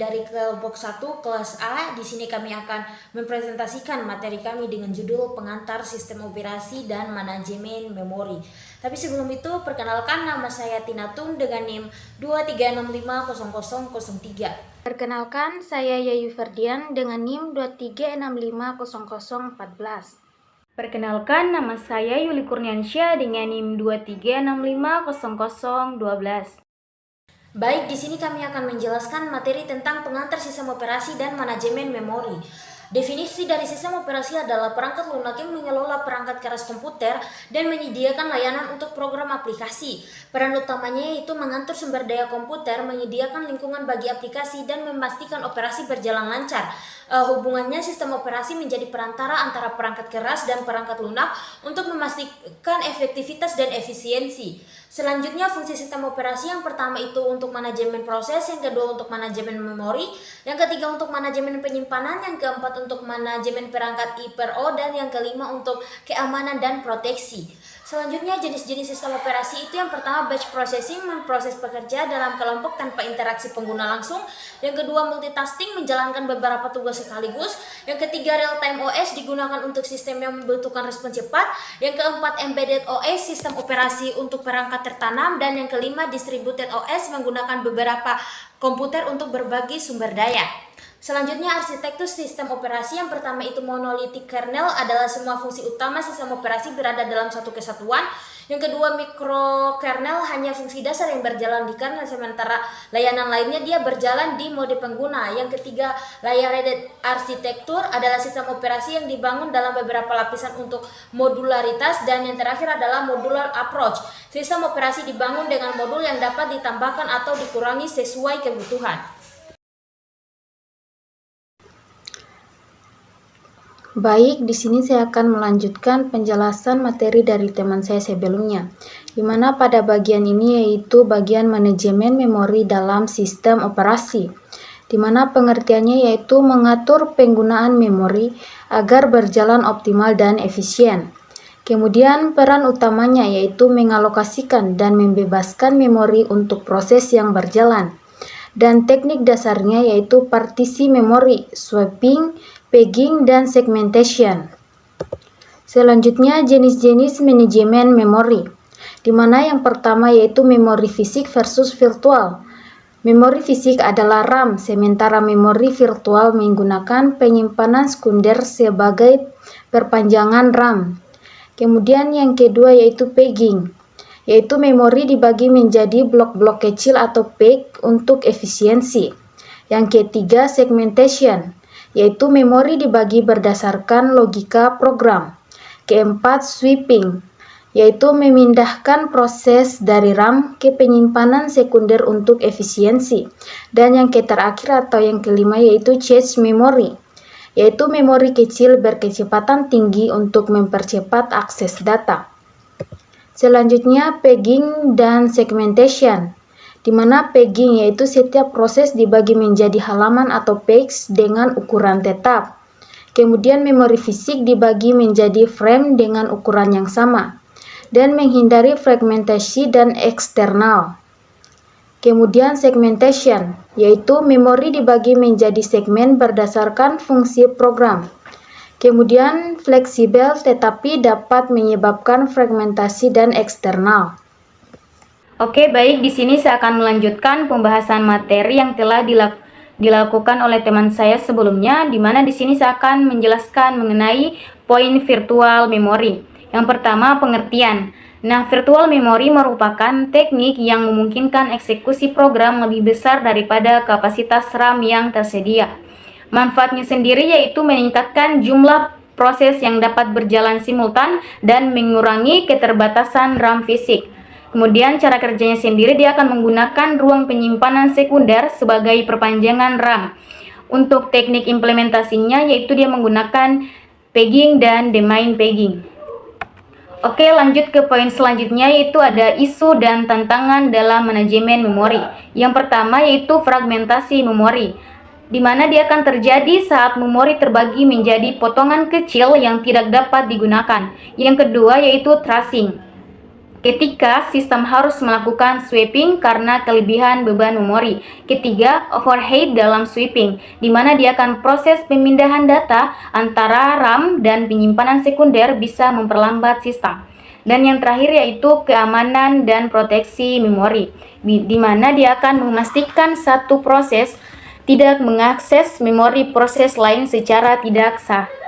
dari kelompok 1 kelas A. Di sini kami akan mempresentasikan materi kami dengan judul Pengantar Sistem Operasi dan Manajemen Memori. Tapi sebelum itu, perkenalkan, nama saya Tina Tun dengan NIM 23650003. Perkenalkan, saya Yayu Ferdian dengan NIM 23650014. Perkenalkan, nama saya Yuli Kurniansyah dengan NIM 23650012. Baik, di sini kami akan menjelaskan materi tentang pengantar sistem operasi dan manajemen memori. Definisi dari sistem operasi adalah perangkat lunak yang mengelola perangkat keras komputer dan menyediakan layanan untuk program aplikasi. Peran utamanya yaitu mengatur sumber daya komputer, menyediakan lingkungan bagi aplikasi, dan memastikan operasi berjalan lancar. Hubungannya, sistem operasi menjadi perantara antara perangkat keras dan perangkat lunak untuk memastikan efektivitas dan efisiensi. Selanjutnya, fungsi sistem operasi yang pertama itu untuk manajemen proses, yang kedua untuk manajemen memori, yang ketiga untuk manajemen penyimpanan, yang keempat untuk manajemen perangkat I/O, dan yang kelima untuk keamanan dan proteksi. Selanjutnya, jenis-jenis sistem operasi itu yang pertama batch processing, memproses pekerja dalam kelompok tanpa interaksi pengguna langsung. Yang kedua multitasking, menjalankan beberapa tugas sekaligus. Yang ketiga real time OS, digunakan untuk sistem yang membutuhkan respon cepat. Yang keempat embedded OS, sistem operasi untuk perangkat tertanam. Dan yang kelima distributed OS, menggunakan beberapa komputer untuk berbagi sumber daya. Selanjutnya, arsitektur sistem operasi yang pertama itu monolithic kernel, adalah semua fungsi utama sistem operasi berada dalam satu kesatuan. Yang kedua, microkernel, hanya fungsi dasar yang berjalan di kernel, sementara layanan lainnya dia berjalan di mode pengguna. Yang ketiga, layered arsitektur, adalah sistem operasi yang dibangun dalam beberapa lapisan untuk modularitas. Dan yang terakhir adalah modular approach, sistem operasi dibangun dengan modul yang dapat ditambahkan atau dikurangi sesuai kebutuhan. Baik, di sini saya akan melanjutkan penjelasan materi dari teman saya sebelumnya, di mana pada bagian ini yaitu bagian manajemen memori dalam sistem operasi, di mana pengertiannya yaitu mengatur penggunaan memori agar berjalan optimal dan efisien. Kemudian peran utamanya yaitu mengalokasikan dan membebaskan memori untuk proses yang berjalan. Dan teknik dasarnya yaitu partisi memori, swapping, pegging, dan segmentation. Selanjutnya, jenis-jenis manajemen memori, di mana yang pertama yaitu memori fisik versus virtual. Memori fisik adalah RAM, sementara memori virtual menggunakan penyimpanan sekunder sebagai perpanjangan RAM. Kemudian yang kedua yaitu pegging, yaitu memori dibagi menjadi blok-blok kecil atau peg untuk efisiensi. Yang ketiga segmentation, yaitu memori dibagi berdasarkan logika program. Keempat, sweeping, yaitu memindahkan proses dari RAM ke penyimpanan sekunder untuk efisiensi. Dan yang terakhir atau yang kelima yaitu cache memory, yaitu memori kecil berkecepatan tinggi untuk mempercepat akses data. Selanjutnya, pegging dan segmentation, di mana pegging yaitu setiap proses dibagi menjadi halaman atau pegs dengan ukuran tetap. Kemudian memori fisik dibagi menjadi frame dengan ukuran yang sama dan menghindari fragmentasi dan eksternal. Kemudian segmentation, yaitu memori dibagi menjadi segmen berdasarkan fungsi program. Kemudian fleksibel tetapi dapat menyebabkan fragmentasi dan eksternal. Oke, baik, di sini saya akan melanjutkan pembahasan materi yang telah dilakukan oleh teman saya sebelumnya, di mana di sini saya akan menjelaskan mengenai poin virtual memory. Yang pertama, pengertian. Nah, virtual memory merupakan teknik yang memungkinkan eksekusi program lebih besar daripada kapasitas RAM yang tersedia. Manfaatnya sendiri yaitu meningkatkan jumlah proses yang dapat berjalan simultan dan mengurangi keterbatasan RAM fisik. Kemudian cara kerjanya sendiri, dia akan menggunakan ruang penyimpanan sekunder sebagai perpanjangan RAM. Untuk teknik implementasinya yaitu dia menggunakan pegging dan domain pegging. Oke, lanjut ke poin selanjutnya yaitu ada isu dan tantangan dalam manajemen memori. Yang pertama yaitu fragmentasi memori, di mana dia akan terjadi saat memori terbagi menjadi potongan kecil yang tidak dapat digunakan. Yang kedua yaitu tracing. Ketika sistem harus melakukan sweeping karena kelebihan beban memori. Ketiga, overhead dalam sweeping, di mana dia akan proses pemindahan data antara RAM dan penyimpanan sekunder bisa memperlambat sistem. Dan yang terakhir yaitu keamanan dan proteksi memori, di mana dia akan memastikan satu proses tidak mengakses memori proses lain secara tidak sah.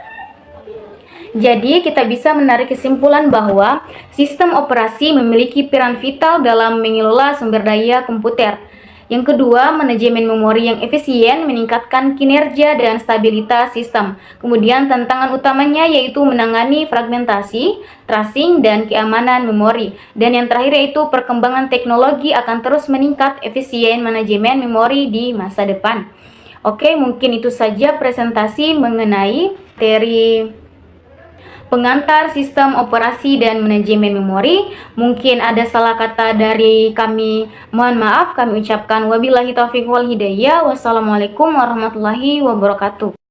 Jadi, kita bisa menarik kesimpulan bahwa sistem operasi memiliki peran vital dalam mengelola sumber daya komputer. Yang kedua, manajemen memori yang efisien meningkatkan kinerja dan stabilitas sistem. Kemudian, tantangan utamanya yaitu menangani fragmentasi, tracing, dan keamanan memori. Dan yang terakhir yaitu perkembangan teknologi akan terus meningkat efisien manajemen memori di masa depan. Oke, mungkin itu saja presentasi mengenai materi pengantar sistem operasi dan manajemen memori. Mungkin ada salah kata dari kami, mohon maaf. Kami ucapkan wabillahi taufiq wal hidayah. Wassalamualaikum warahmatullahi wabarakatuh.